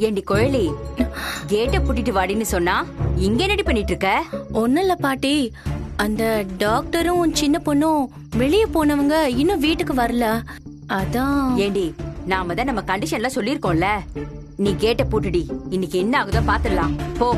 ஏண்டி கோயலி, கேட்ட பூட்டிட்டு வாடின்னு சொன்னா இங்க என்னடி பண்ணிட்டு இருக்க? ஒண்ணும் இல்ல பாட்டி, அந்த டாக்டரும் சின்ன பொண்ணும் வெளியே போனவங்க இன்னும் வீட்டுக்கு வரல, அதான். ஏண்டி, நாம தான் நம்ம கண்டிஷன்ல சொல்லிருக்கோம்ல, நீ கேட்ட பூட்டுடி. இன்னைக்கு என்ன ஆகுதோ பாத்துடலாம் போ.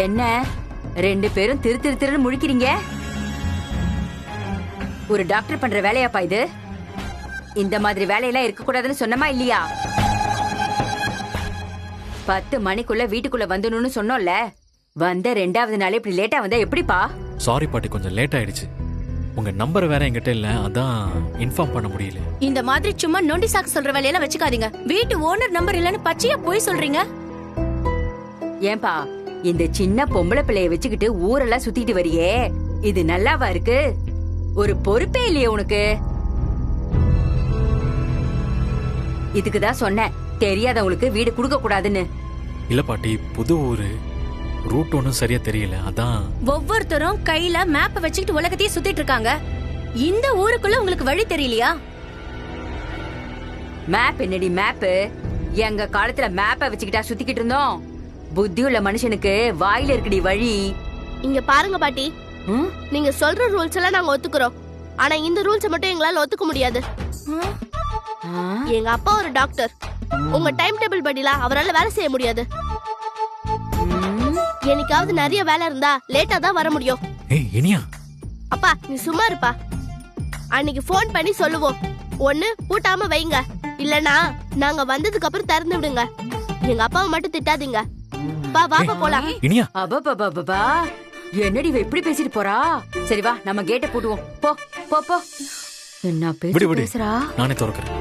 என்ன ரெண்டு பேரும் திரு திரு திரு முழிக்கிறீங்க? ஒரு டாக்டர் பண்ற வேலையாப்பா இது? இந்த மாதிரி வேலையெல்லாம் இருக்க கூடாதுன்னு சொன்னமா இல்லையா? 10 மணிக்குள்ள வீட்டுக்குள்ள வந்துடணும்னு சொன்னோம்ல. வந்த 2வது நாளே இப்படி லேட்டா வந்தா எப்படிப்பா? சாரி பாட்டி, கொஞ்சம் லேட் ஆயிடுச்சு. உங்க நம்பர் வேற என்கிட்ட இல்ல, அதான் இன்ஃபார்ம் பண்ண முடியல. இந்த மாதிரி சும்மா நோண்டி சாக்கு சொல்ற வேலையெல்லாம் வச்சுக்காதீங்க. வீட்டு ஓனர் நம்பர் இல்லன்னு பச்சையா போய் சொல்றீங்க. ஏன்பா இந்த சின்ன பொம்பளை பிள்ளைய வச்சுக்கிட்டு ஊரெல்லாம் சுத்திட்டு வரியே, இது நல்லாவா இருக்கு? ஒரு பொறுப்பே இல்லையே உனக்கு? இதுக்குதான் சொன்னேன், தெரியாதவங்களுக்கு வீடு கொடுக்க கூடாதுன்னு. இல்ல பாட்டி, புது ஊரு, ரூட் ஒன்னும் சரியா தெரியல, அதான். ஒவ்வொருத்தரும் கையில மேப் வச்சுக்கிட்டு உலகத்தையே சுத்திட்டு இருக்காங்க. இந்த ஊருக்குள்ள உங்களுக்கு வழி தெரியலையா? மேப் என்னடி மேப்? எங்க காலத்துல மேப்ப வச்சுக்கிட்டா சுத்திக்கிட்டு இருந்தோம். புத்தி உள்ள மனுஷனுக்கு வாயில இருக்குடி வழி. இங்க பாருங்க பாட்டி, நீங்க சொல்ற ரூல்ஸ் எல்லாம் நாங்க ஒத்துக்குறோம். ஆனா இந்த ரூல்ஸ் மட்டும் எங்களால ஒத்துக்க முடியாது. எங்க அப்பா ஒரு டாக்டர். உங்க டைம் டேபிள் படிலாம் அவரால வேலை செய்ய முடியாது. என்னைக்காவது நிறைய வேலை இருந்தா லேட்டா தான் வர முடியும். ஏய் இனியா, அப்பா நீ சும்மா இருப்பா. அன்னைக்கு போன் பண்ணி சொல்லுவோம், ஒண்ணு பூட்டாம வைங்க, இல்லனா நாங்க வந்ததுக்கு அப்புறம் திறந்து விடுங்க. எங்க அப்பாவை மட்டும் திட்டாதீங்க. வா வாப்பா போலாம். இனியா, அப்பா என்னடி இவ இப்படி பேசிட்டு போறா? சரி வா, நம்ம கேட்ட பூட்டுவோம். போ போ போ. என்ன பேசுறா? நானே திறக்கிறேன்.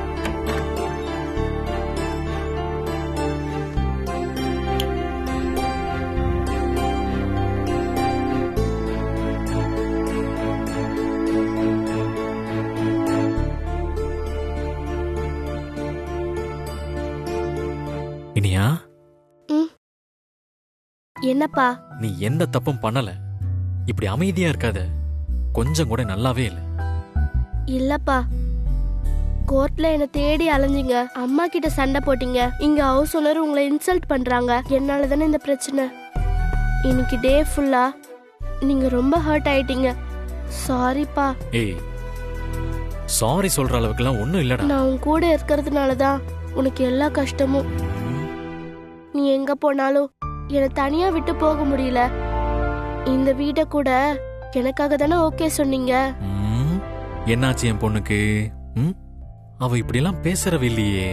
இனியா, என்னப்பா? நீ எந்த தப்பும் பண்ணல. இப்படி அமைதியா இருக்காத. கொஞ்சம் கூட நல்லாவே இல்ல. இல்லப்பா, கோர்ட்ல என்ன தேடி அலைஞ்சிங்க, அம்மா கிட்ட சண்டை போட்டீங்க, இங்க ஹவுஸ் ஓனர் உங்களை இன்சல்ட் பண்றாங்க. என்னால தானே இந்த பிரச்சனை. இன்னைக்கு டே ஃபுல்லா நீங்க ரொம்ப ஹர்ட் ஆயிட்டீங்க. சாரிப்பா. ஏய், சாரி சொல்ற அளவுக்குலாம் ஒண்ணும் இல்லடா. நான் உன் கூட இருக்கிறதுனால தான் உனக்கு எல்லா கஷ்டமும். நீ எங்க போனாலும் என்னை தனியா விட்டு போக முடியல. இந்த வீட்டை கூட எனக்காக தானே ஓகே சொன்னீங்க. என்னாச்சு என் பொண்ணுக்கு? அவ இப்படி எல்லாம் பேசுறவ இல்லையே.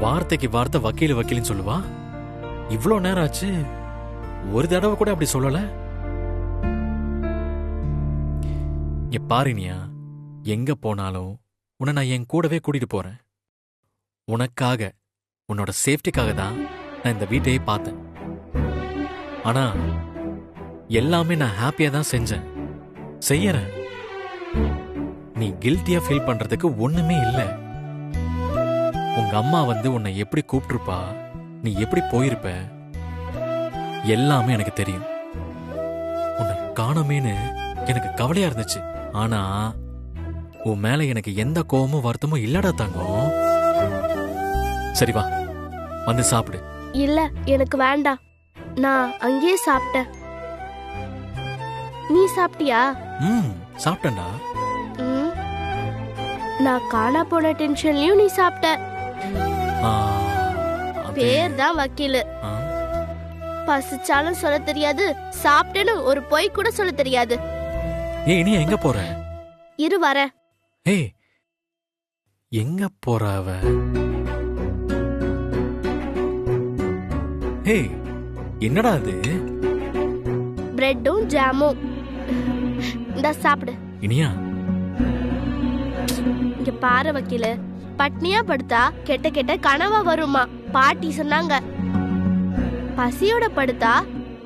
வார்த்தைக்கு வார்த்தை வக்கீல் வக்கீல்னு சொல்லுவா. இவ்வளவு நேரம் ஆச்சு, ஒரு தடவை கூட அப்படி சொல்லல. பாரினியா, எங்க போனாலும் உன்னை நான் என் கூடவே கூட்டிட்டு போறேன். உனக்காக, உன்னோட சேஃப்டிக்காக தான் நான் இந்த வீட்டையே பார்த்தேன். ஆனா எல்லாமே நான் ஹாப்பியா தான் செஞ்சேன், செய்யறேன். நீ கில்ட்டியா ஃபீல் பண்றதுக்கு ஒண்ணுமே இல்ல. உங்க அம்மா வந்து உன்னை எப்படி கூப்பிட்டுருப்பா, நீ எப்படி போயிருப்ப, எல்லாமே எனக்கு தெரியும். உன்னை காணோமேன்னு எனக்கு கவலையா இருந்துச்சு. ஆனா உன் மேல எனக்கு எந்த கோவமும் வருத்தமும் இல்லடா தங்கம். சரி வா, வந்து சாப்பிடு. இல்ல எனக்கு வேண்டாம், நான் அங்கேயே சாப்பிட்டேன். நீ சாப்பிட்டியா? சாப்பிட்டேன்டா. நான் காணா போன டென்ஷன்லயும் நீ சாப்பிட்ட. பேர் தான் வக்கீலு. பசிச்சாலும் சொல்ல தெரியாது, சாப்பிட்டேன்னு ஒரு பொய் கூட சொல்ல தெரியாது. ஏய் நீ எங்க போற? இரு வர. ஏய் எங்க போறவ? ஏய் என்னடா அது? பிரெட்டும் ஜாமும். இந்த சாப்பிடு. இனியா, இங்க பாரு வக்கீல, பட்னியா படுத்தா கெட்ட கெட்ட கனவா வருமா, பாட்டி சொன்னாங்க. பசியோட படுத்தா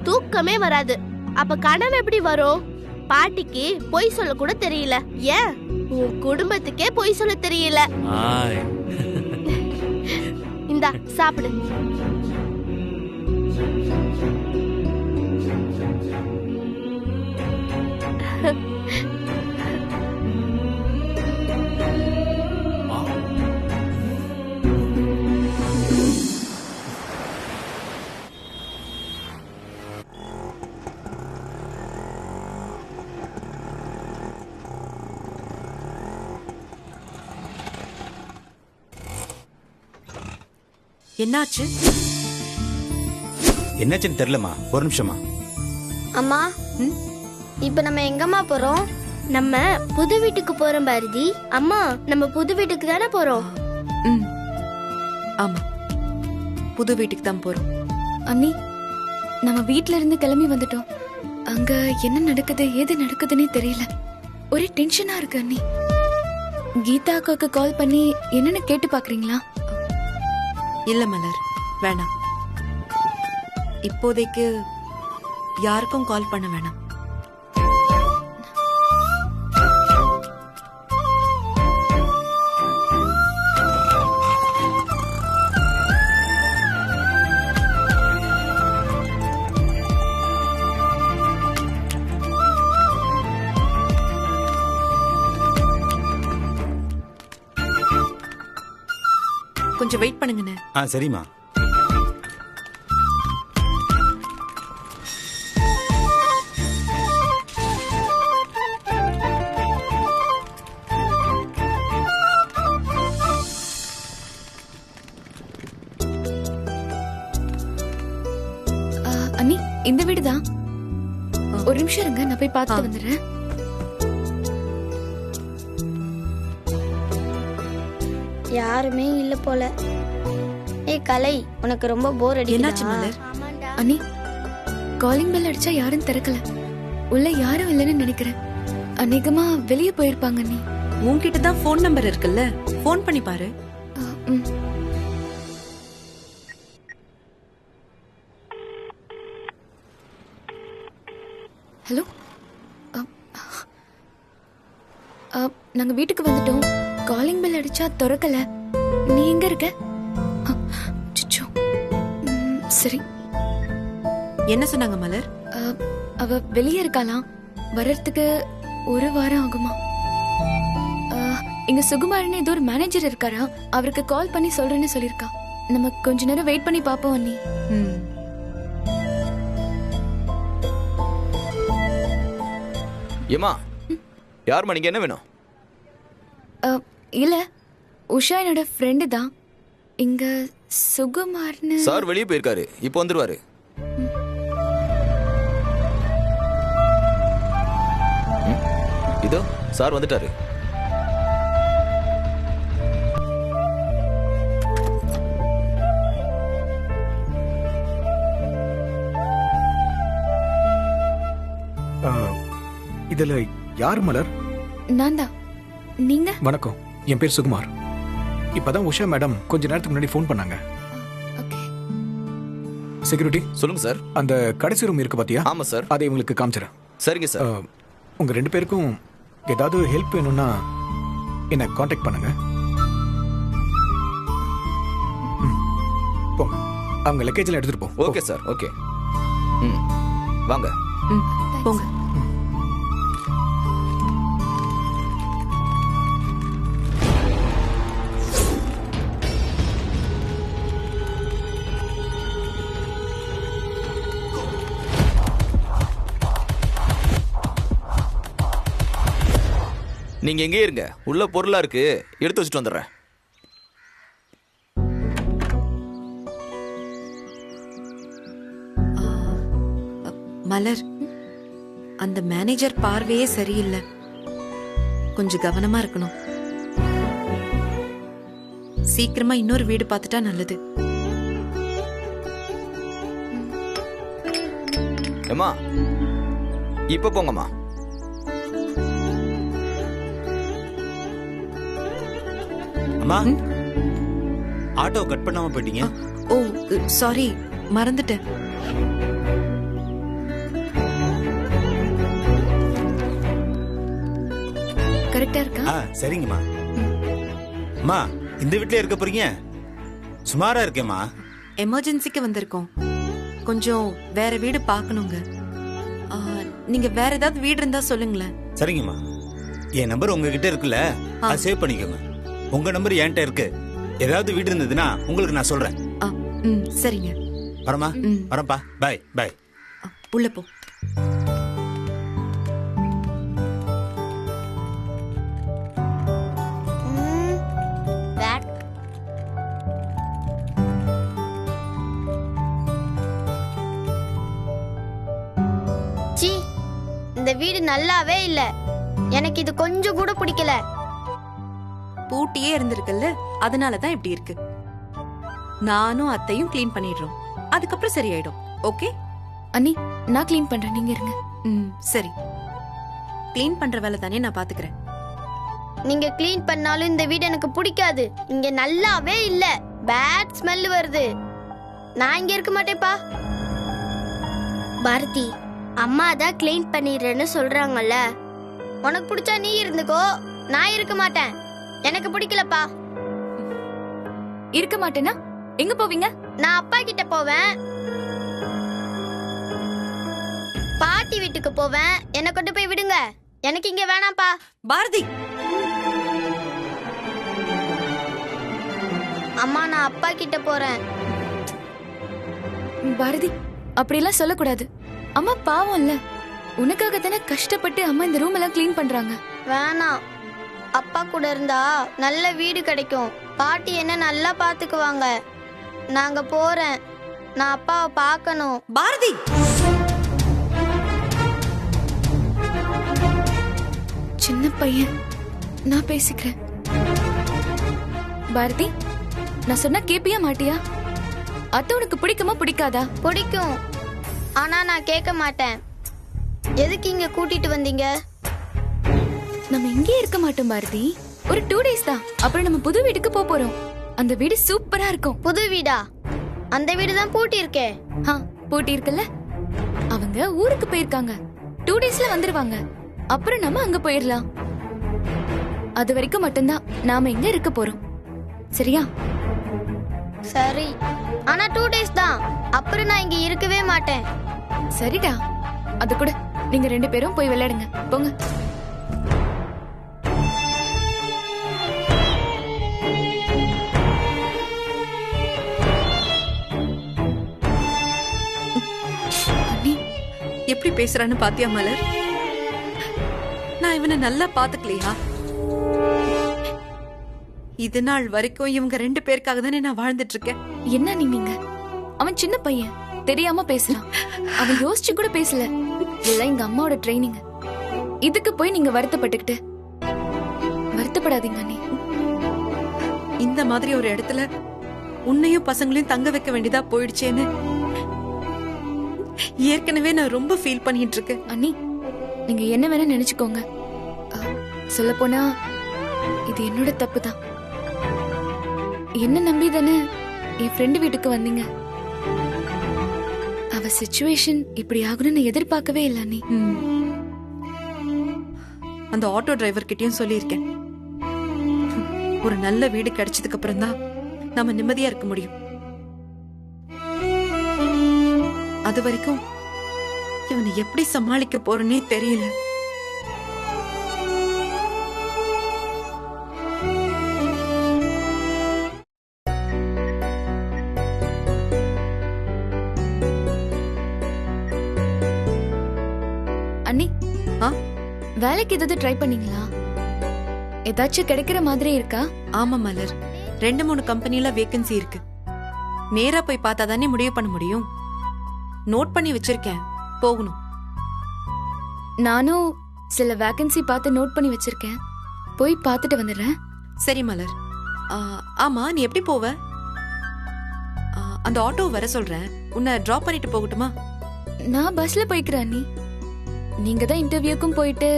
தூக்கமே வராது. அப்ப கனவு எப்படி வரும்? பாட்டிக்கு பொய் சொல்ல கூட தெரியல, ஏன் உன் குடும்பத்துக்கே பொய் சொல்ல தெரியல. ஆய் இந்தா சாப்பிடு. என்னாச்சு? என்னாச்சுன்னு தெரியலம்மா, ஒரு நிமிஷமா. அம்மா, இப்ப நம்ம எங்கம்மா போறோம்? நம்ம புது வீட்டுக்கு போறோம் பாரதி. அம்மா, நம்ம புது வீட்டுக்கு தானே போறோம். ஆமா, புது வீட்டுக்கு தான் போறோம். அண்ணி, நம்ம வீட்ல இருந்து கிளம்பி வந்துட்டோம். அங்க என்ன நடக்குது ஏது நடக்குதுன்னே தெரியல. ஒரே டென்ஷனா இருக்கு அண்ணி. கீதா அக்காவுக்கு கால் பண்ணி என்னன்னு கேட்டு பாக்குறீங்களா? இல்ல மலர், வேணாம். இப்போதைக்கு யாருக்கும் கால் பண்ண வேணாம். கொஞ்சம் வெயிட் பண்ணுங்கண்ணே. சரிம்மா. அண்ணி, இந்த வீடுதான். ஒரு நிமிஷம் இருங்க, நான் போய் பார்த்துட்டு வந்துடுறேன். யாருமே இல்ல போல. ஏய் கலை, உனக்கு ரொம்ப போர் அடிக்குதா? என்னாச்சு மலர்? அண்ணி, காலிங் பெல் அடிச்சா யாரும் திறக்கல. உள்ள யாரும் இல்லைன்னு நினைக்கிறேன். அநேகமா வெளியே போயிருப்பாங்க அண்ணி. உன்கிட்ட தான் ஃபோன் நம்பர் இருக்குல்ல, ஃபோன் பண்ணி பாரு. ம். ஹலோ, நாங்க வீட்டுக்கு வந்துட்டோம். காலிங் பெல் அடிச்சா திறக்கல. நீ எங்க இருக்க? அச்சச்சோ. சரி. என்ன சொன்னாங்க மலர்? அவ வெளியே இருக்காளாம். வர்றதுக்கு ஒரு வாரம் ஆகுமா? இங்க சுகுமாரன் ஏதோ ஒரு மேனேஜர் இருக்காரா, அவருக்கு கால் பண்ணி சொல்றேன்னு சொல்லிருக்கா. நம்ம கொஞ்ச நேரம் வெயிட் பண்ணி பாப்போம் அண்ணி. ஏமா, யாருமா நீங்க, என்ன வேணும்? இல்ல, உஷா என்னோட ஃப்ரெண்டு தான். இங்க சுகுமார்னு சார் வெளியே போயிருக்காரு, இப்போ வந்துருவாரு. இதோ சார் வந்துட்டாரு. இதுல யார் மலர்? நான் தான். நீங்க? வணக்கம், என் பேர் சுகுமார். இப்பதான் உஷா மேடம் கொஞ்ச நேரத்துக்கு முன்னாடி ஃபோன் பண்ணாங்க. ஓகே. செக்யூரிட்டி சொல்லுங்க சார். அந்த கடைசி ரூம் இருக்கு பாத்தியா? ஆமா சார். அதை உங்களுக்கு காமிச்சிடறேன். சரிங்க சார். உங்க ரெண்டு பேருக்கும் ஏதாவது ஹெல்ப் வேணும்னா என்ன காண்டாக்ட் பண்ணுங்க. போங்க, அவங்க லக்கேஜ்ல எடுத்துட்டு போ. Okay sir, okay. வாங்க. போங்க. நீங்க எங்கே இருங்க, உள்ள பொருளா இருக்கு, எடுத்து வச்சுட்டு வந்துடுறேன். மலர், அந்த மேனேஜர் பார்வையே சரியில்லை. கொஞ்சம் கவனமா இருக்கணும். சீக்கிரமா இன்னொரு வீடு பார்த்துட்டா நல்லது. ஏமா, இப்ப போங்கம்மா. அம்மா, ஆட்டோ கட் பண்ணாம போயிட்டீங்க. ஓ சாரி, மறந்துட்டேன். கரெக்டா இருக்கா? சரிங்கம்மா. அம்மா, இந்த வீட்லயே இருக்க போறீங்க? சுமாரா இருக்கேம்மா. எமர்ஜென்சிக்கு வந்திருக்கோம். கொஞ்சம் வேற வீடு பார்க்கணுங்க. நீங்க வேற ஏதாவது வீடு இருந்தா சொல்லுங்களேன். சரிங்கம்மா. என் நம்பர் உங்ககிட்ட இருக்குல்ல, அதை சேவ் பண்ணிக்கோங்க. உங்க நம்பர் என்கிட்ட இருக்கு. ஏதாவது வீடு இருந்ததுன்னா உங்களுக்கு நான் சொல்றேன். சரிங்க. வரமா? வரப்பா. Bye bye. உள்ள போ. இந்த வீடு நல்லாவே இல்ல. எனக்கு இது கொஞ்சம் கூட பிடிக்கல. பூட்டியே இருந்திருக்குல்ல, அதனாலதான் இப்படி இருக்கு. நானும் அத்தையும் க்ளீன் பண்ணிடுறோம். அதுக்கப்புறம் சரியாயிடும். ஓகே அண்ணி, நான் க்ளீன் பண்றேன், நீங்க இருங்க. சரி. க்ளீன் பண்ற வேலை தானே நான் பாத்துக்கிறேன். நீங்க க்ளீன் பண்ணாலும் இந்த வீடு எனக்கு பிடிக்காது. இங்க நல்லாவே இல்ல. பேட் ஸ்மெல் வருது. நான் இங்க இருக்க மாட்டேப்பா. பாரதி, அம்மா தான் க்ளீன் பண்ணிடுறேன்னு சொல்றாங்கல்ல. உனக்கு பிடிச்சா நீ இருந்துக்கோ, நான் இருக்க மாட்டேன். எனக்கு பிடிக்கலப்பா. இருக்க மாட்டேனா எங்க போவீங்க? நான் அப்பா கிட்ட போவேன், பாட்டி வீட்டுக்கு போவேன். என்ன கொண்டு போய் விடுங்க. எனக்கு இங்க வேணாம்ப்பா. பாரதி, அம்மா நான் அப்பா கிட்ட போறேன். பாரதி, அப்படியெல்லாம் சொல்லக்கூடாது. அம்மா பாவம் இல்ல, உனக்காக தானே கஷ்டப்பட்டு அம்மா இந்த ரூம் எல்லாம் க்ளீன் பண்றாங்க. வேணாம். அப்பா கூட இருந்தா நல்ல வீடு கிடைக்கும். பாட்டி என்ன நல்லா பாத்துக்குவாங்க. நாங்க போறேன். நான் அப்பாவை பார்க்கணும். பாரதி, சின்ன பையன், நான் பேசிக்கிறேன். பாரதி, நான் சொன்னா கேப்பியா மாட்டியா? அத்தை உனக்கு பிடிக்குமா பிடிக்காதா? பிடிக்கும், ஆனா நான் கேட்க மாட்டேன். எதுக்கு இங்க கூட்டிட்டு வந்தீங்க? நம்ம இங்கே இருக்க மாட்டோம் பாரதி. ஒரு 2 days தான். அப்புறம் நம்ம புது வீட்டுக்கு போறோம். அந்த வீடு சூப்பரா இருக்கும். புது வீடா? அந்த வீடு தான் பூட்டி இருக்கே. பூட்டி இருக்குல்ல. அவங்க ஊருக்கு போயிருக்காங்க. 2 daysல வந்துருவாங்க. அப்புறம் நம்ம அங்க போயிடலாம். அது வரைக்கும் மட்டும்தான் நாம இங்க இருக்க போறோம். சரியா? சரி, ஆனா 2 days தான். அப்புறம் நான் இங்க இருக்கவே மாட்டேன். சரிடா. அது கூட நீங்க 2 பேரும் போய் விளையாடுங்க. போங்க. எப்படி பேசுறான்னு பாத்தியா மலர்? நான் இவனை நல்லா பாத்துக்கலையா? இது நாள் வரைக்கும் இவங்க 2 பேருக்காக தானே நான் வாழ்ந்துட்டு இருக்கேன். என்ன நீங்க? அவன் சின்ன பையன், தெரியாம பேசுறான். அவன் யோசிச்சு கூட பேசல. இதெல்லாம் எங்க அம்மாவோட ட்ரைனிங். இதுக்கு போய் நீங்க வருத்தப்பட்டுக்கிட்டு வருத்தப்படாதீங்க அண்ணி. இந்த மாதிரி ஒரு இடத்துல உன்னையும் பசங்களையும் தங்க வைக்க வேண்டியதா போயிடுச்சேன்னு ஏற்கனவே நான் ரொம்ப ஃபீல் பண்ணிட்டு இருக்கேன். அண்ணி, நீங்க என்ன வேணா நினைச்சுக்கோங்க. சொல்ல போனா இது என்னோட தப்பு தான். என்ன நம்பி தானே என் ஃப்ரெண்டு வீட்டுக்கு வந்தீங்க. அவ சிச்சுவேஷன் இப்படி ஆகணும்னு எதிர்பார்க்கவே இல்லை அண்ணி. அந்த ஆட்டோ டிரைவர் கிட்டயும் சொல்லியிருக்கேன். ஒரு நல்ல வீடு கிடைச்சதுக்கு அப்புறம் தான் நம்ம நிம்மதியா இருக்க முடியும். அது வரைக்கும் இவனை எப்படி சமாளிக்க போறேன்னே தெரியல. அண்ணி, வேலைக்கு ஏதாவது ட்ரை பண்ணீங்களா? ஏதாச்சும் கிடைக்கிற மாதிரி இருக்கா? ஆமா மலர், 2-3 கம்பெனில வேகன்சி இருக்கு. நேரா போய் பார்த்தா தானே முடிவு பண்ண முடியும். நோட் பண்ணி வச்சிருக்கேன், போகணும். நானும் சில வேகன்சி பார்த்து நோட் பண்ணி வச்சிருக்கேன். போய் பார்த்துட்டு வந்துடுறேன். சரி மலர். ஆமா, நீ எப்படி போவ? அந்த ஆட்டோ வர சொல்றேன். உன்னை டிராப் பண்ணிட்டு போகட்டுமா? நான் பஸ்ல போய்க்கிறேன் அண்ணி. நீங்க தான் இன்டர்வியூக்கும் போயிட்டு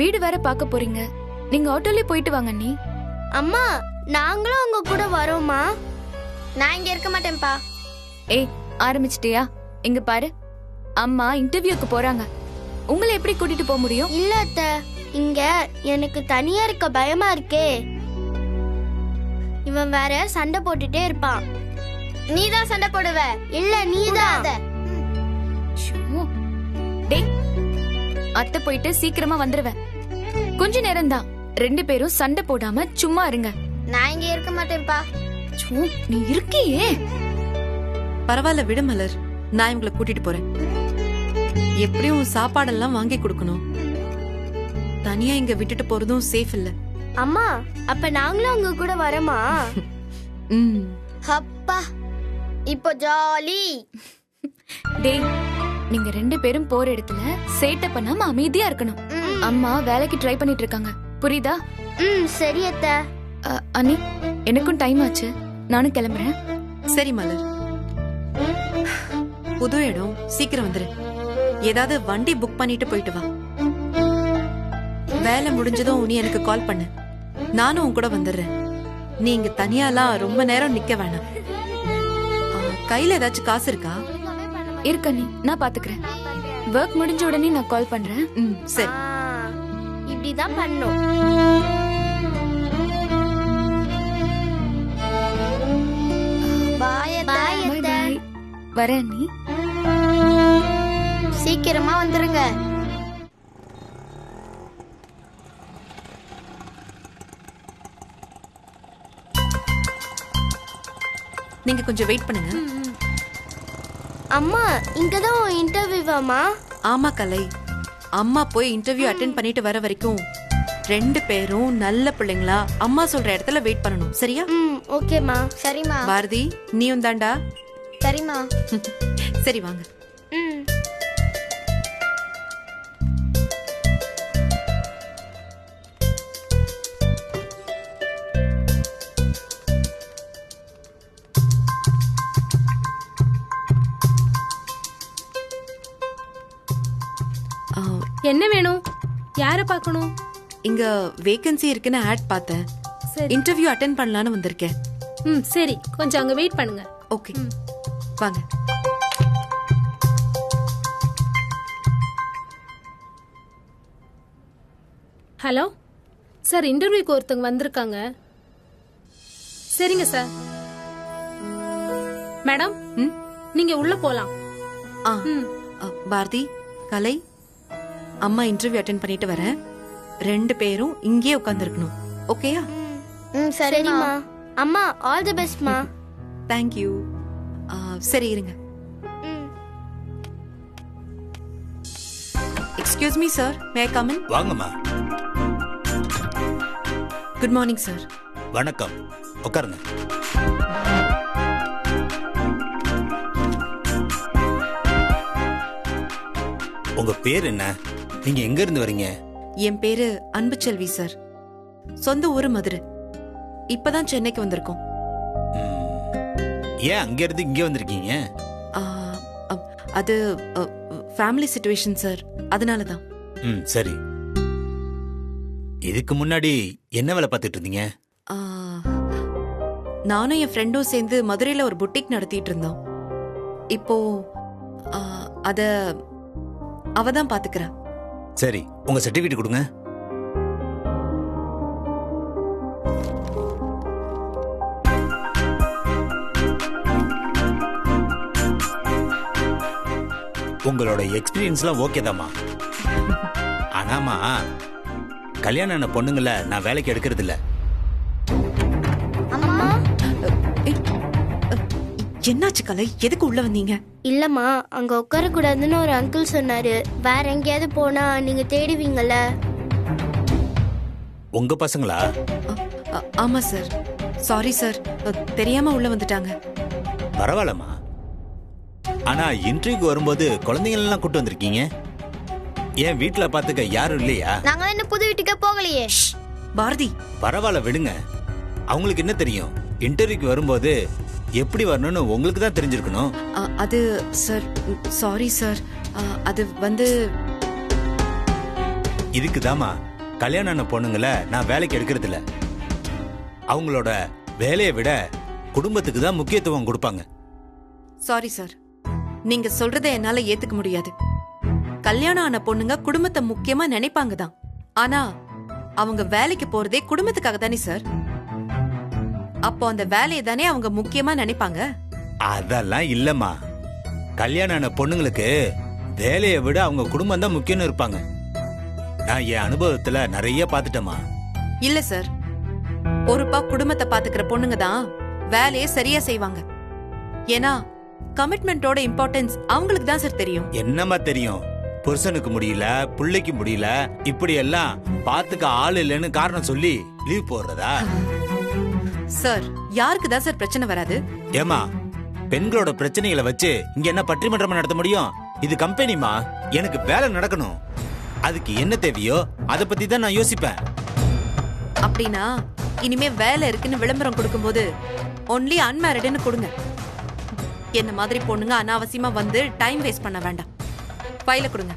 வீடு வேற பார்க்க போறீங்க. நீங்க ஆட்டோலயே போயிட்டு வாங்க அண்ணி. அம்மா, நாங்களும் உங்க கூட வரோமா? நான் இங்க இருக்க மாட்டேன்ப்பா. ஏய், ஆரம்பிச்சிட்டியா? இங்க பாரு, அம்மா இன்டர்வியூக்கு போறாங்க. உங்களை எப்படி கூட்டிட்டு போக முடியும்? இல்ல அத்தை, இங்க எனக்கு தனியா இருக்க பயமா இருக்கே. இவன் வேற சண்டை போட்டுட்டே இருப்பான். நீதான் சண்டை போடுவ. இல்ல நீதான். ஷோ. டேய், அத்தை போயிட்டு சீக்கிரமா வந்துருவேன். கொஞ்ச நேரம் தான். 2 பேரும் சண்டை போடாம சும்மா இருங்க. நான் இங்க இருக்க மாட்டேன்ப்பா. ஷோ, நீ இருக்கியே. பரவாயில்ல விடு மலர், நான் இவங்களை கூட்டிட்டு போறேன். எப்படியும் சாப்பாடெல்லாம் வாங்கி கொடுக்கணும். தனியா இங்க விட்டுட்டு போறதும் சேஃப் இல்ல. அம்மா, அப்ப நாங்களும் உங்க கூட வரமா? ம். அப்பா இப்போ ஜாலி. டேய், நீங்க 2 பேரும் போற இடத்துல சேட்டை பண்ணாம அமைதியா இருக்கணும். அம்மா வேலைக்கு ட்ரை பண்ணிட்டு இருக்காங்க, புரியுதா? சரி அத்தை. அனி, எனக்கும் டைம் ஆச்சு, நானும் கிளம்புறேன். சரி மலர், புது இடம், சீக்கிரம் வந்துரு. ஏதாவது வண்டி புக் பண்ணிட்டு போயிட்டு வா. வேலை முடிஞ்சதும் நீ எனக்கு கால் பண்ணு, நானும் உன் கூட வந்துடுறேன். நீ இங்க தனியாலாம் ரொம்ப நேரம் நிக்க வேணாம். கையில ஏதாச்சும் காசு இருக்கா? இருக்க நீ, நான் பாத்துக்கிறேன். ஒர்க் முடிஞ்ச உடனே நான் கால் பண்றேன். சரி. இப்படிதான் பண்ணும். பாய் அத்தை. வரேன் நீ. சீக்கிரமா வந்துருங்க. நீங்க கொஞ்சம் வெயிட் பண்ணுங்க. அம்மா, இங்கதான் இன்டர்வியூவாமா? ஆமா கலை, அம்மா போய் இன்டர்வியூ அட்டென்ட் பண்ணிட்டு வர வரைக்கும் 2 பேரும் நல்ல பிள்ளைங்களா அம்மா சொல்ற இடத்துல வெயிட் பண்ணணும், சரியா? ஓகேமா. சரிம்மா. பாரதி, நீயும் தாண்டா? சரிம்மா. சரி வாங்க. என்ன வேணும்? யாரை பார்க்கணும்? இங்க வேகன்சி இருக்குன்னு ஆட் பார்த்தேன். இன்டர்வியூ அட்டென்ட் பண்ணலான்னு வந்திருக்கேன். சரி, கொஞ்சம் அங்க வெயிட் பண்ணுங்க. ஓகே, வாங்க. ஹலோ சார், இன்டர்வியூக்கு ஒருத்தங்க வந்திருக்காங்க. சரிங்க சார். மேடம், நீங்க உள்ள போலாம். பாரதி, கலை, அம்மா இன்டர்வியூ அட்டென்ட் பண்ணிட்டு வரேன். 2 பேரும் இங்கே உட்கார்ந்திருக்கணும், ஓகேயா? சரிம்மா. அம்மா, ஆல் தி பெஸ்ட்மா. Thank you. சரி இருங்க. Excuse me sir, may I come in? வாங்கம்மா. Good morning sir. வணக்கம், உட்காருங்க. உங்க பேர் என்ன? நீங்க எங்க இருந்து வரீங்க? என் பேரு அன்புச்செல்வி சார். சொந்த ஊரு மதுரை. இப்பதான் சென்னைக்கு வந்திருக்கோம். ஏன் அங்க இருந்து இங்க வந்திருக்கீங்க? அது ஃபேமிலி சிச்சுவேஷன் சார், அதனாலதான். சரி. இதுக்கு முன்னாடி என்ன வேலை பார்த்துட்டு இருந்தீங்க? நானும் என் ஃப்ரெண்டும் சேர்ந்து மதுரையில ஒரு புட்டிக் நடத்திட்டு இருந்தோம். இப்போ அத அவதான் பாத்துக்கிறா. சரி, உங்க சர்டிபிகேட் கொடுங்க. உங்களோட எக்ஸ்பீரியன்ஸ்லாம் ஓகே தாமா. ஆனாமா, கல்யாணம் ஆன பொண்ணுங்களை நான் வேலைக்கு எடுக்கிறது இல்ல. என்னாச்சு கலை, எதுக்கு உள்ள வந்தீங்க? இல்லம்மா, அங்க உட்கார கூடாதுன்னு ஒரு அங்கிள் சொன்னாரு. வேற எங்கேயாவது போனா நீங்க தேடுவீங்கல்ல. உங்க பசங்களா? ஆமா சார். சாரி சார், தெரியாம உள்ள வந்துட்டாங்க. பரவாயில்லம்மா. ஆனா இன்டர்வியூக்கு வரும்போது குழந்தைங்களெல்லாம் கூட்டு வந்திருக்கீங்க. ஏன் வீட்டுல பாத்துக்க யாரும் இல்லையா? நாங்க என்ன புது வீட்டுக்கே போகலையே. பாரதி, பரவாயில்ல விடுங்க. அவங்களுக்கு என்ன தெரியும்? இன்டர்வியூக்கு வரும்போது எப்படி வரணும்னு உங்களுக்கு தான் தெரிஞ்சிருக்கணும். அது சார், சாரி சார், அது வந்து இதுக்குதாமா கல்யாணம் ஆன பொண்ணுங்களை நான் வேலைக்கு எடுக்கிறது இல்ல. அவங்களோட வேலையை விட குடும்பத்துக்கு தான் முக்கியத்துவம் கொடுப்பாங்க. சாரி சார், நீங்க சொல்றதை என்னால ஏத்துக்க முடியாது. கல்யாணம் ஆன பொண்ணுங்க குடும்பத்தை முக்கியமா நினைப்பாங்க தான். ஆனா அவங்க வேலைக்கு போறதே குடும்பத்துக்காக தானே சார். அப்போ அந்த வேலையை தானே அவங்க முக்கியமா நினைப்பாங்க. அதெல்லாம் இல்லம்மா. கல்யாணம் ஆன பொண்ணுங்களுக்கு வேலையை விட அவங்க குடும்பம் தான் முக்கியம்னு இருப்பாங்க. நான் என் அனுபவத்துல நிறைய பாத்துட்டேமா. இல்ல சார், பொறுப்பா குடும்பத்தை பாத்துக்கிற பொண்ணுங்க தான் வேலையை சரியா செய்வாங்க. ஏன்னா கமிட்மெண்டோட இம்பார்ட்டன்ஸ் அவங்களுக்கு தான் சார் தெரியும். என்னமா தெரியும்? புருஷனுக்கு முடியல, பிள்ளைக்கு முடியல, இப்படி எல்லாம் பாத்துக்க ஆள் இல்லைன்னு காரணம் சொல்லி லீவ் போடுறதா? சார், யாருக்கு தான் சார் பிரச்சனை வராது? ஏமா, பெண்களோட பிரச்சனைகளை வச்சு இங்க என்ன பட்டிமன்றம் நடத்த முடியும்? இது கம்பெனிமா. எனக்கு வேலை நடக்கணும். அதுக்கு என்ன தேவையோ அதை பத்தி தான் நான் யோசிப்பேன். அப்படின்னா இனிமே வேலை இருக்குன்னு விளம்பரம் கொடுக்கும்போது ஒன்லி அன்மேரிட்னு கொடுங்க. என்ன மாதிரி பொண்ணுங்க அனாவசியமா வந்து டைம் வேஸ்ட் பண்ண வேண்டாம். ஃபைல கொடுங்க.